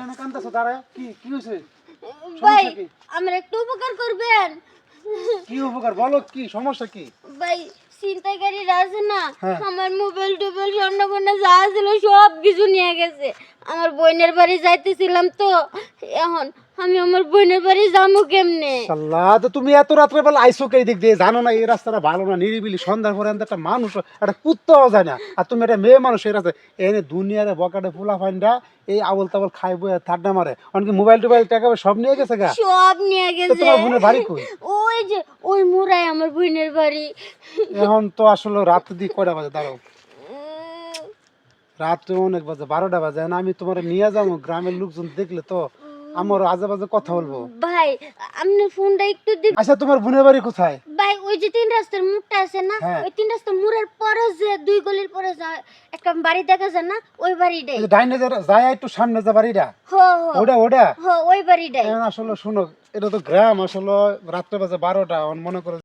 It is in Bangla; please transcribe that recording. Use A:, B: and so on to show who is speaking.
A: এনে কান্দাছো দাঁড়ায় কি কি হয়েছে
B: ভাই
A: সমস্যা কি
B: আমার একটু উপকার করবেন?
A: কি উপকার বলো কি সমস্যা কি
B: ভাই ছিনতাইকারীরা আছে না,
A: হ্যাঁ।
B: আমার মোবাইল টোবাইল স্বর্ণগয়না যা ছিল সব কিছু নিয়ে গেছে। আমার বোনের বাড়ি যাইতেছিলাম তো, এখন আমি আমার বোনের বাড়ি যাবো কেমনে?
A: আল্লাহ তো তুমি এত রাত্রে বেলা আইসো কে দিক দিয়ে জানো না এই রাস্তাটা ভালো না নিরিবিলি সন্ধ্যার পরে একটা মানুষ একটা কুত্তাও যায় না আর তুমি একটা মেয়ে মানুষ এই রাস্তা এনে দুনিয়ারে বকাটে ফুলা ফাইন্ডা এই আবল তাবল খাই বই ঠাড্ডা মারে অনেক মোবাইল টোবাইল টাকা সব নিয়ে গেছে গা
B: সব নিয়ে
A: তো
B: গেছে।
A: তোমার বোনের বাড়ি কই
B: ওই যে ওই মুরাই আমার বোনের বাড়ি।
A: এখন তো আসলে রাত দিয়ে কয়টা বাজে দাঁড়াও
B: উম,
A: রাত তো অনেক বাজে 12টা বাজে না আমি তোমার নিয়ে যাবো গ্রামের লোকজন দেখলে তো আমার আজে বাজে কথা বলবো
B: ভাই আপনি ফোনটা একটু দিন।
A: আচ্ছা তোমার বোনের বাড়ি কোথায়
B: ভাই ওই যে তিন রাস্তার মোড়টা আছে না,
A: হ্যাঁ।
B: ওই তিন রাস্তার মোড়ের পরে যে দুই গলির পরে যায় একটা বাড়ি দেখা যায় না, ওই বাড়িটাই।
A: ওই যে ডাইনে যায় একটু সামনে যে বাড়িটা
B: হো হো
A: ওটা ওটা
B: হো ওই বাড়িটাই।
A: এখন আসলে শোনো এটা তো গ্রাম আসলে রাত্রে বাজে 12টা মনে করো